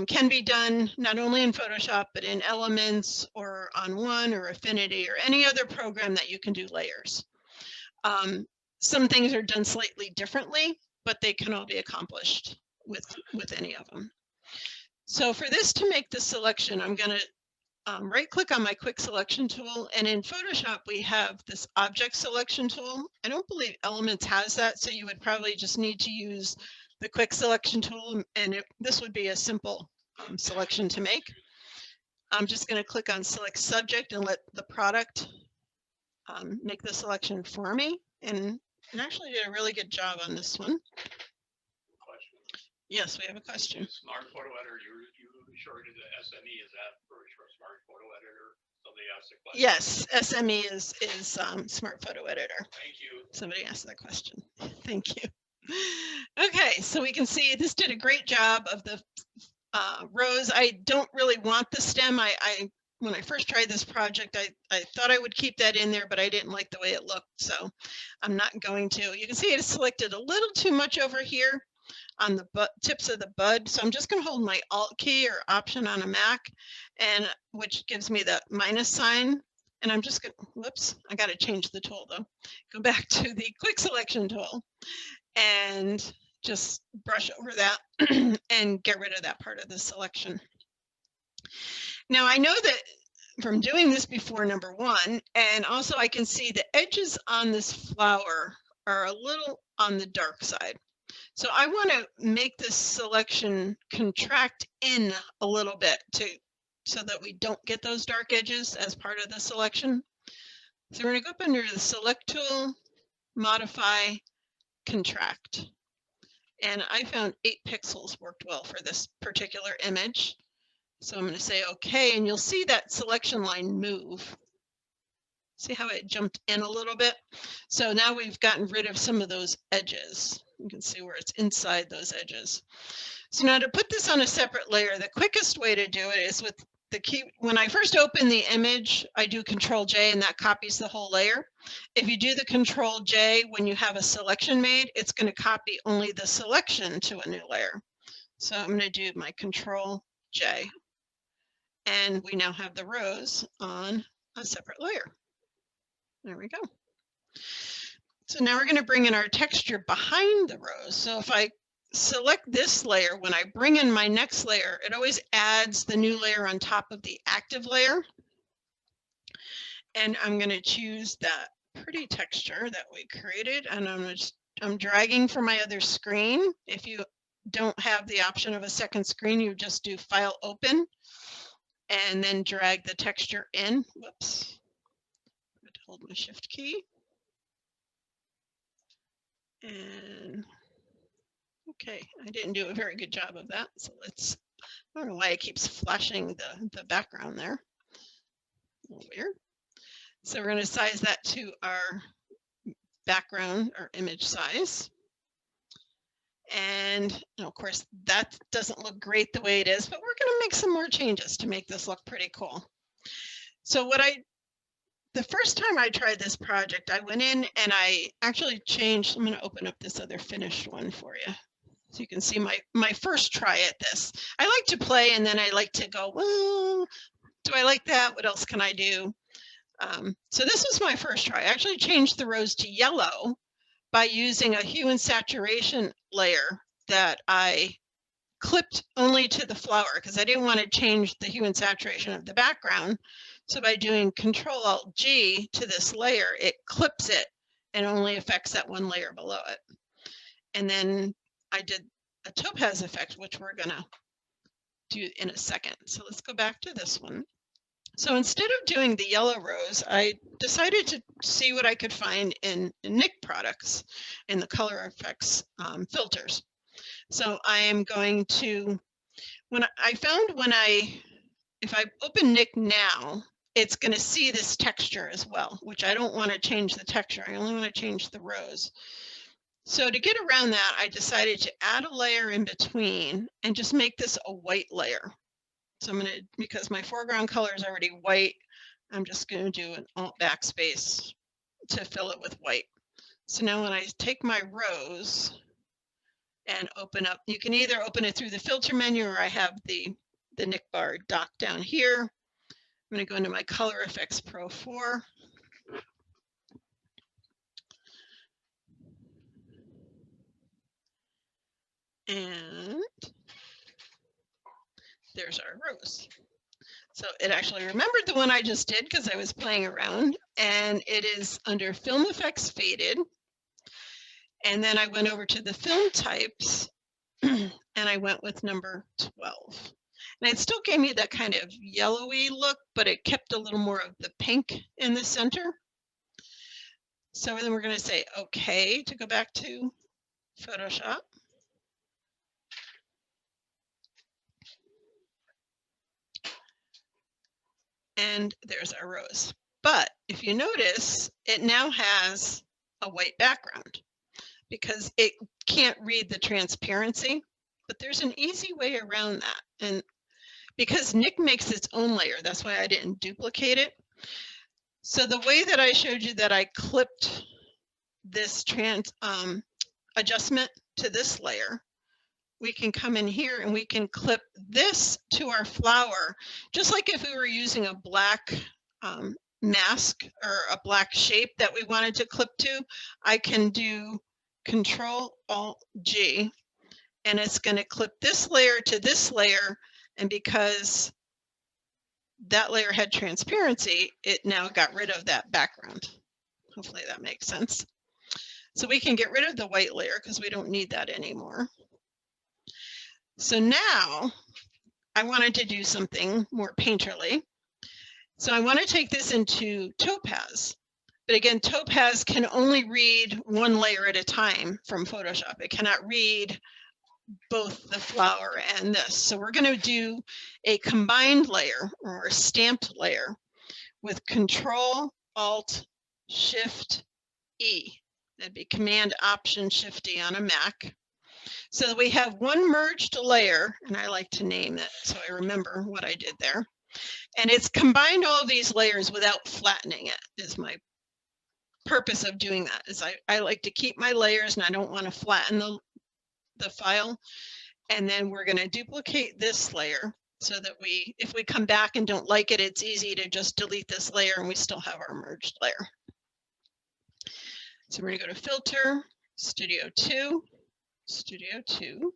can be done not only in Photoshop, but in Elements or on One or Affinity or any other program that you can do layers. Some things are done slightly differently, but they can all be accomplished with any of them. So for this to make the selection, I'm going to right click on my quick selection tool, and in Photoshop we have this object selection tool. I don't believe Elements has that, so you would probably just need to use the quick selection tool, and this would be a simple selection to make. I'm just going to click on select subject and let the product make the selection for me, and it actually did a really good job on this one. Question. Yes, we have a question. Smart Photo Editor, you shorted to SME, is that for Smart Photo Editor? Somebody asked the question. Yes, SME is Smart Photo Editor. Thank you. Somebody asked that question. Thank you. Okay, so we can see this did a great job of the rose. I don't really want the stem. When I first tried this project, I thought I would keep that in there, but I didn't like the way it looked, so I'm not going to. You can see it selected a little too much over here on the tips of the bud, so I'm just going to hold my Alt key or Option on a Mac, and which gives me the minus sign. And I'm just going to, whoops, I got to change the tool though. Go back to the quick selection tool and just brush over that and get rid of that part of the selection. Now I know that from doing this before, number one, and also I can see the edges on this flower are a little on the dark side. So I want to make this selection contract in a little bit so that we don't get those dark edges as part of the selection. So we're going to go up under the Select tool, Modify, Contract. And I found 8 pixels worked well for this particular image. So I'm going to say OK, and you'll see that selection line move. See how it jumped in a little bit? So now we've gotten rid of some of those edges. You can see where it's inside those edges. So now to put this on a separate layer, the quickest way to do it is with the key. When I first open the image, I do Control J and that copies the whole layer. If you do the Control J when you have a selection made, it's going to copy only the selection to a new layer. So I'm going to do my Control J. And we now have the rows on a separate layer. There we go. So now we're going to bring in our texture behind the rows. So if I select this layer, when I bring in my next layer, it always adds the new layer on top of the active layer. And I'm going to choose that pretty texture that we created. And I'm dragging from my other screen. If you don't have the option of a second screen, you just do File Open and then drag the texture in. Whoops. I'm going to hold my Shift key. And okay, I didn't do a very good job of that. So let's, I don't know why it keeps flashing the background there. A little weird. So we're going to size that to our background or image size. And of course, that doesn't look great the way it is, but we're going to make some more changes to make this look pretty cool. So the first time I tried this project, I went in and I actually changed. I'm going to open up this other finished one for you. So you can see my first try at this. I like to play and then I like to go, well, do I like that? What else can I do? So this was my first try. I actually changed the rows to yellow by using a hue and saturation layer that I clipped only to the flower because I didn't want to change the hue and saturation of the background. So by doing Control-Alt-G to this layer, it clips it and only affects that one layer below it. And then I did a topaz effect, which we're going to do in a second. So let's go back to this one. So instead of doing the yellow rows, I decided to see what I could find in Nik products in the color effects filters. So I am going to, if I open Nik now, it's going to see this texture as well, which I don't want to change the texture. I only want to change the rows. So to get around that, I decided to add a layer in between and just make this a white layer. So I'm going to, because my foreground color is already white, I'm just going to do an Alt backspace to fill it with white. So now when I take my rows and open up, you can either open it through the filter menu or I have the Nik bar dock down here. I'm going to go into my Color Effects Pro 4. And there's our rows. So it actually remembered the one I just did because I was playing around, and it is under Film Effects Faded. And then I went over to the film types and I went with number 12. And it still gave me that kind of yellowy look, but it kept a little more of the pink in the center. So then we're going to say OK to go back to Photoshop. And there's our rows. But if you notice, it now has a white background because it can't read the transparency. But there's an easy way around that. And because Nik makes its own layer, that's why I didn't duplicate it. So the way that I showed you that I clipped this adjustment to this layer, we can come in here and we can clip this to our flower, just like if we were using a black mask or a black shape that we wanted to clip to. I can do Control-Alt-G, and it's going to clip this layer to this layer, and because that layer had transparency, it now got rid of that background. Hopefully that makes sense. So we can get rid of the white layer because we don't need that anymore. So now I wanted to do something more painterly. So I want to take this into Topaz. But again, Topaz can only read one layer at a time from Photoshop. It cannot read both the flower and this. So we're going to do a combined layer or a stamped layer with Control, Alt, Shift, E. That'd be Command, Option, Shift, E on a Mac. So that we have one merged layer, and I like to name it so I remember what I did there. And it's combined all of these layers without flattening it, is my purpose of doing that. Is I like to keep my layers and I don't want to flatten the file. And then we're going to duplicate this layer so that if we come back and don't like it, it's easy to just delete this layer and we still have our merged layer. So we're going to go to Filter, Studio 2, Studio 2.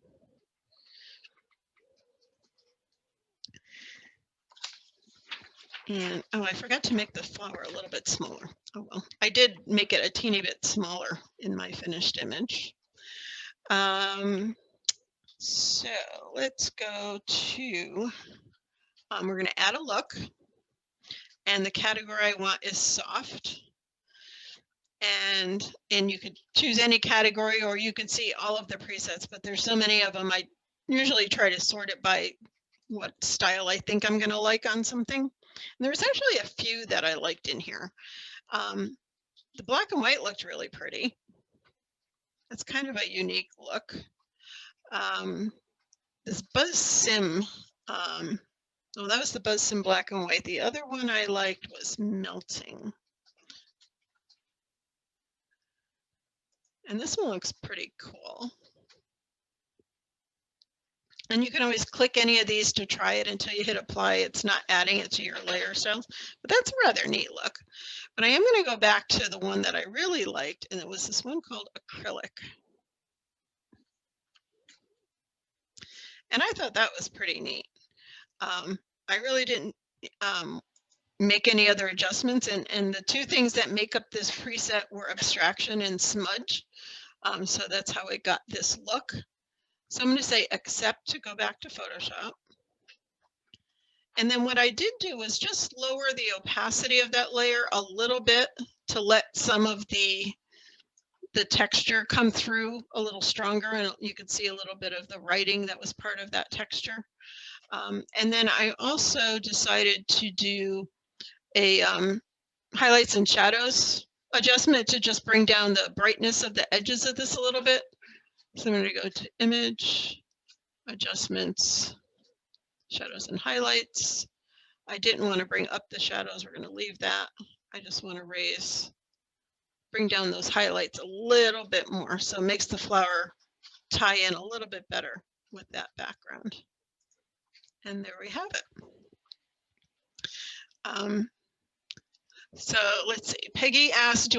And, oh, I forgot to make the flower a little bit smaller. Oh, well, I did make it a teeny bit smaller in my finished image. So let's go to, we're going to add a look. And the category I want is soft. And you could choose any category, or you could see all of the presets, but there's so many of them. I usually try to sort it by what style I think I'm going to like on something. And there's actually a few that I liked in here. The black and white looked really pretty. It's kind of a unique look. This Buzz Sim, oh, that was the Buzz Sim black and white. The other one I liked was Melting. And this one looks pretty cool. And you can always click any of these to try it until you hit apply. It's not adding it to your layer styles, but that's a rather neat look. But I am going to go back to the one that I really liked, and it was this one called Acrylic. And I thought that was pretty neat. I really didn't make any other adjustments, and the two things that make up this preset were abstraction and smudge. So that's how it got this look. So I'm going to say accept to go back to Photoshop. And then what I did do was just lower the opacity of that layer a little bit to let some of the texture come through a little stronger, and you could see a little bit of the writing that was part of that texture. And then I also decided to do a highlights and shadows adjustment to just bring down the brightness of the edges of this a little bit. So I'm going to go to Image, Adjustments, Shadows and Highlights. I didn't want to bring up the shadows. We're going to leave that. I just want to bring down those highlights a little bit more. So it makes the flower tie in a little bit better with that background. And there we have it. So let's see. Peggy asked,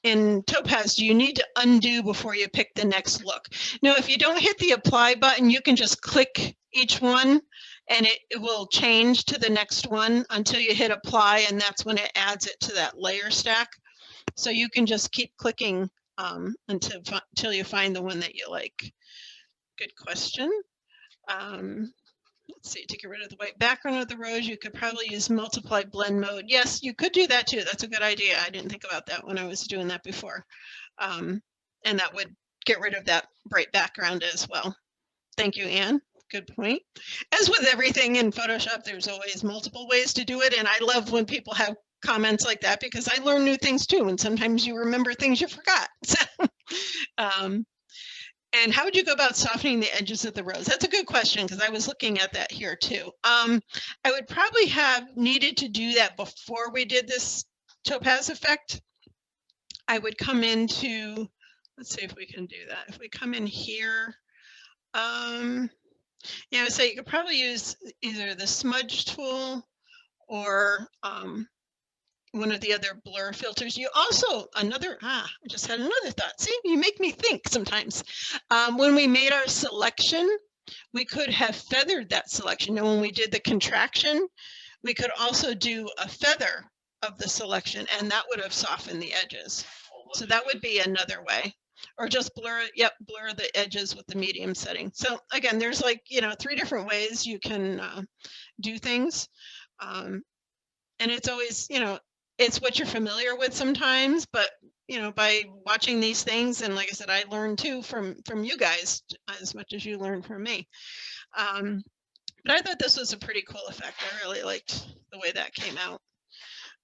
in Topaz, do you need to undo before you pick the next look? No, if you don't hit the apply button, you can just click each one and it will change to the next one until you hit apply, and that's when it adds it to that layer stack. So you can just keep clicking until you find the one that you like. Good question. Let's see, to get rid of the white background of the rose, you could probably use multiply blend mode. Yes, you could do that too. That's a good idea. I didn't think about that when I was doing that before. And that would get rid of that bright background as well. Thank you, Anne. Good point. As with everything in Photoshop, there's always multiple ways to do it. And I love when people have comments like that because I learn new things too. And sometimes you remember things you forgot. And how would you go about softening the edges of the rose? That's a good question because I was looking at that here too. I would probably have needed to do that before we did this topaz effect. I would come into, let's see if we can do that. If we come in here, yeah, so you could probably use either the smudge tool or one of the other blur filters. You also, I just had another thought. See, you make me think sometimes. When we made our selection, we could have feathered that selection. And when we did the contraction, we could also do a feather of the selection, and that would have softened the edges. So that would be another way. Or just blur the edges with the medium setting. So again, there's 3 different ways you can do things. And it's always, it's what you're familiar with sometimes, but you know, by watching these things, and like I said, I learned too from you guys as much as you learned from me. But I thought this was a pretty cool effect. I really liked the way that came out.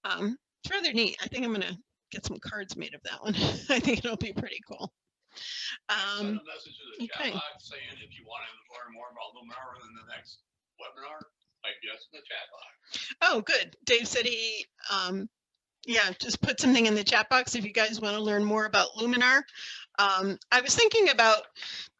It's rather neat. I think I'm gonna get some cards made of that one. I think it'll be pretty cool. Send a message to the okay. chat box saying if you want to learn more about Luminar in the next webinar, type yes in the chat box. Oh, good. Dave said he, yeah, just put something in the chat box if you guys want to learn more about Luminar. I was thinking about,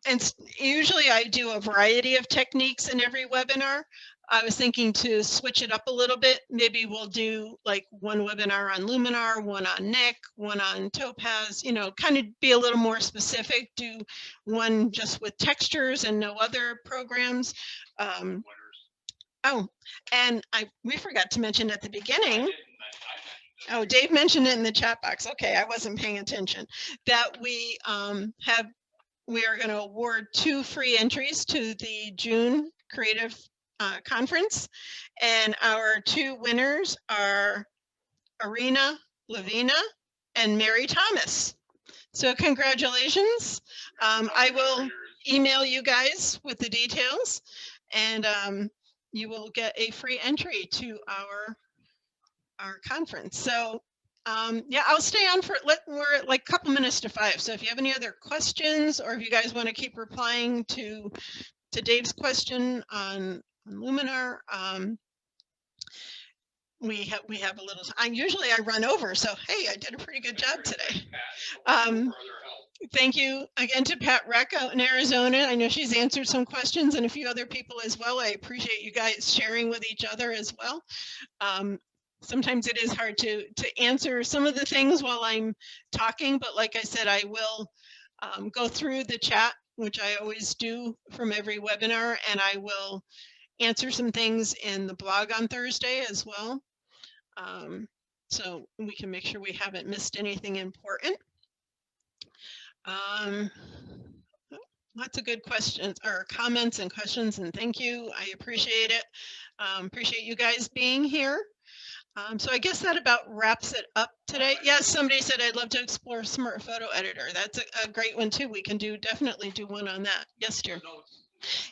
and usually I do a variety of techniques in every webinar. I was thinking to switch it up a little bit. Maybe we'll do like one webinar on Luminar, one on Nick, one on Topaz, you know, kind of be a little more specific, do one just with textures and no other programs. Oh, and we forgot to mention at the beginning. Oh, Dave mentioned it in the chat box. Okay, I wasn't paying attention. That we we are going to award 2 free entries to the June Creative Conference, and our 2 winners are Arena Lavina and Mary Thomas. So congratulations. I will email you guys with the details, and you will get a free entry to our conference. So yeah, I'll stay on for we're at like a couple minutes to 5. So if you have any other questions, or if you guys want to keep replying to Dave's question on Luminar, we have a little. Usually I run over, so hey, I did a pretty good job today. Thank you again to Pat Reck out in Arizona. I know she's answered some questions, and a few other people as well. I appreciate you guys sharing with each other as well. Sometimes it is hard to answer some of the things while I'm talking, but like I said, I will go through the chat, which I always do from every webinar, and I will answer some things in the blog on Thursday as well. So we can make sure we haven't missed anything important. Lots of good questions or comments and questions, and thank you. I appreciate it. Appreciate you guys being here. So I guess that about wraps it up today. Yes, somebody said I'd love to explore Smart Photo Editor. That's a great one too. We can definitely do one on that. Yes, dear.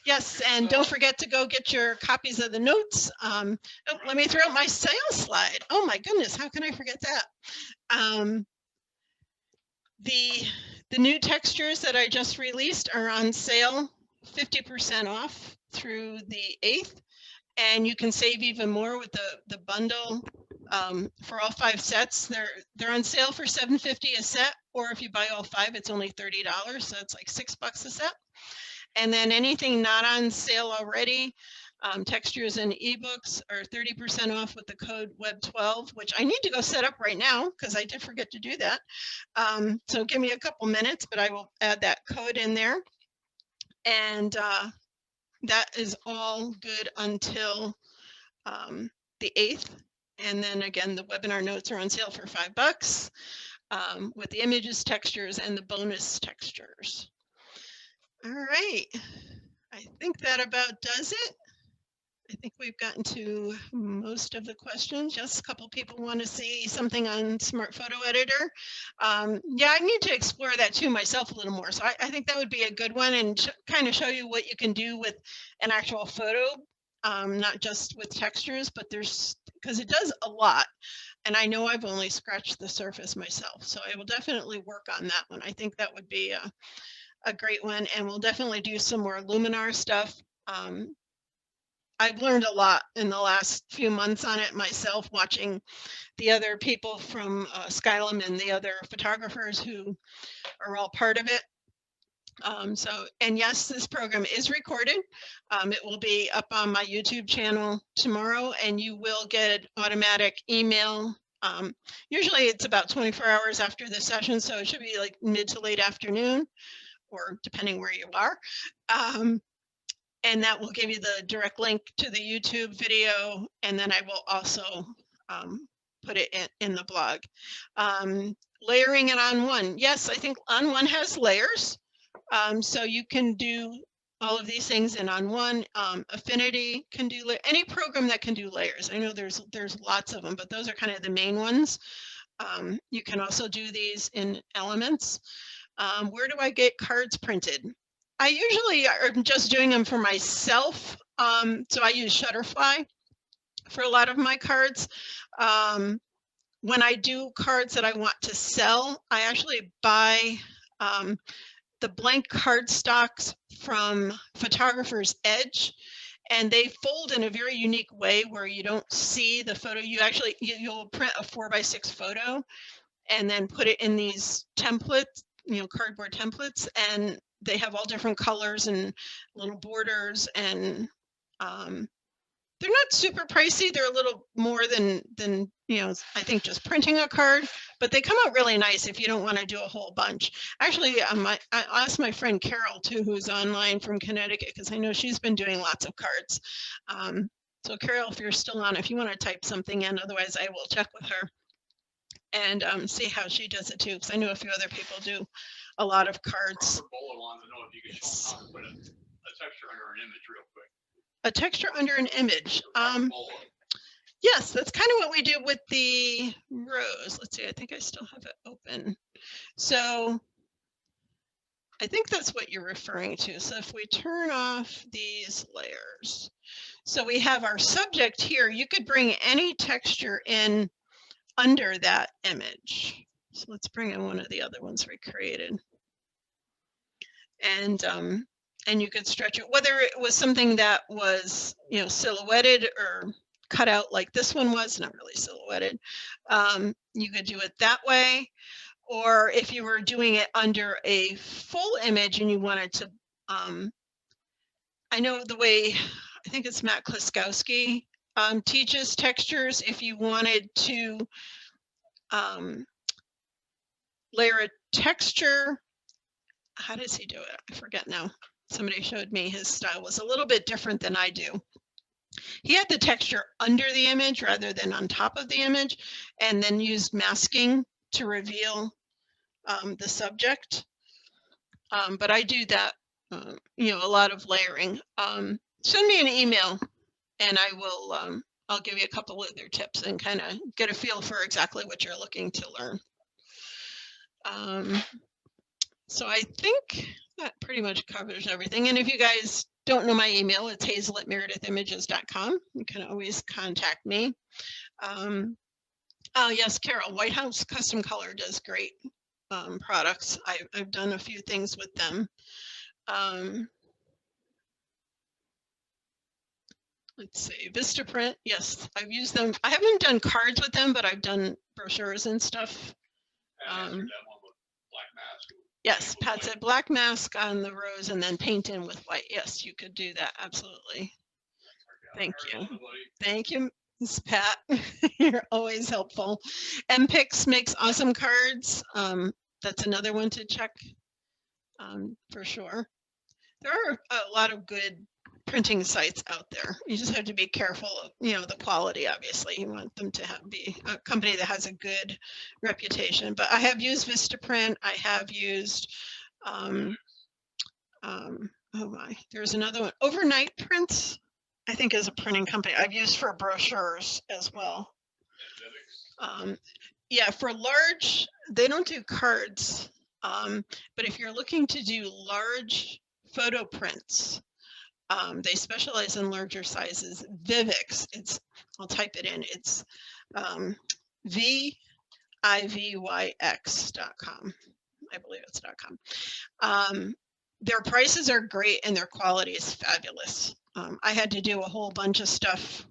Yes, and don't forget to go get your copies of the notes. Oh, let me throw out my sales slide. Oh my goodness, how can I forget that? The new textures that I just released are on sale, 50% off through the 8th. And you can save even more with the bundle for all 5 sets. They're on sale for $7.50 a set, or if you buy all 5, it's only $30. So it's like $6 a set. And then anything not on sale already, textures and ebooks are 30% off with the code WEB12, which I need to go set up right now because I did forget to do that. So give me a couple minutes, but I will add that code in there. And that is all good until the 8th. And then again, the webinar notes are on sale for $5 with the images, textures, and the bonus textures. All right, I think that about does it. I think we've gotten to most of the questions. Yes, a couple people want to see something on Smart Photo Editor. Yeah, I need to explore that too myself a little more. So I think that would be a good one, and kind of show you what you can do with an actual photo, not just with textures, but because it does a lot. And I know I've only scratched the surface myself. So I will definitely work on that one. I think that would be a great one, and we'll definitely do some more Luminar stuff. I've learned a lot in the last few months on it myself, watching the other people from Skylum and the other photographers who are all part of it. And yes, this program is recorded. It will be up on my YouTube channel tomorrow, and you will get an automatic email. Usually it's about 24 hours after the session, so it should be like mid to late afternoon, or depending where you are. And that will give you the direct link to the YouTube video. And then I will also put it in the blog. Layering it on one. Yes, I think on one has layers. So you can do all of these things in on one. Affinity can do any program that can do layers. I know there's lots of them, but those are kind of the main ones. You can also do these in Elements. Where do I get cards printed? I usually am just doing them for myself. So I use Shutterfly for a lot of my cards. When I do cards that I want to sell, I actually buy the blank cardstocks from Photographer's Edge, and they fold in a very unique way where you don't see the photo. You actually, you'll print a 4x6 photo and then put it in these templates, cardboard templates, and they have all different colors and little borders, and they're not super pricey. They're a little more than I think just printing a card, but they come out really nice if you don't want to do a whole bunch. Actually, I asked my friend Carol too, who's online from Connecticut, because I know she's been doing lots of cards. So Carol, if you're still on, if you want to type something in, otherwise I will check with her and see how she does it too, because I know a few other people do a lot of cards. A texture under an image. Yes, that's kind of what we do with the rose. Let's see, I think I still have it open. So I think that's what you're referring to. So if we turn off these layers, so we have our subject here. You could bring any texture in under that image. So let's bring in one of the other ones we created. And you could stretch it, whether it was something that was, silhouetted or cut out like this one was, not really silhouetted. You could do it that way. Or if you were doing it under a full image and you wanted to, I know the way, I think it's Matt Kliskowski teaches textures. If you wanted to layer a texture, how does he do it? I forget now. Somebody showed me his style was a little bit different than I do. He had the texture under the image rather than on top of the image, and then used masking to reveal the subject. But I do that, a lot of layering. Send me an email and I will, I'll give you a couple of other tips and kind of get a feel for exactly what you're looking to learn. So I think that pretty much covers everything. And if you guys don't know my email, it's hazel@meredithimages.com. You can always contact me. Oh yes, Carol, White House Custom Color does great products. I've done a few things with them. Let's see, Vistaprint. Yes, I've used them. I haven't done cards with them, but I've done brochures and stuff. Yes, Pat said black mask on the rose and then paint in with white. Yes, you could do that. Absolutely. Thank you. Thank you, Ms. Pat. You're always helpful. MPix makes awesome cards. That's another one to check for sure. There are a lot of good printing sites out there. You just have to be careful of, the quality, obviously. You want them to be a company that has a good reputation. But I have used Vistaprint. I have used, oh my, there's another one. Overnight Prints, I think, is a printing company I've used for brochures as well. Yeah, for large, they don't do cards. But if you're looking to do large photo prints, they specialize in larger sizes. Vivix, I'll type it in. It's VIVYX.com. I believe it's .com. Their prices are great and their quality is fabulous. I had to do a whole bunch of stuff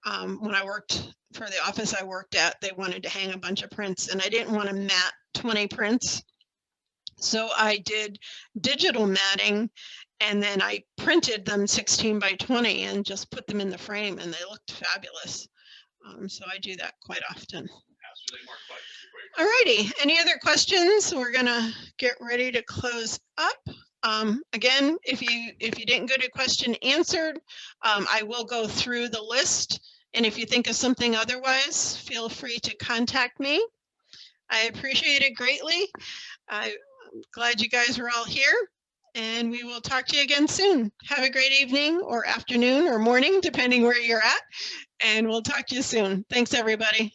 when I worked for the office I worked at. They wanted to hang a bunch of prints and I didn't want to mat 20 prints. So I did digital matting and then I printed them 16 by 20 and just put them in the frame and they looked fabulous. So I do that quite often. All righty, any other questions? We're gonna get ready to close up. Again, if you didn't get a question answered, I will go through the list. And if you think of something otherwise, feel free to contact me. I appreciate it greatly. I'm glad you guys are all here. And we will talk to you again soon. Have a great evening or afternoon or morning, depending where you're at. And we'll talk to you soon. Thanks, everybody.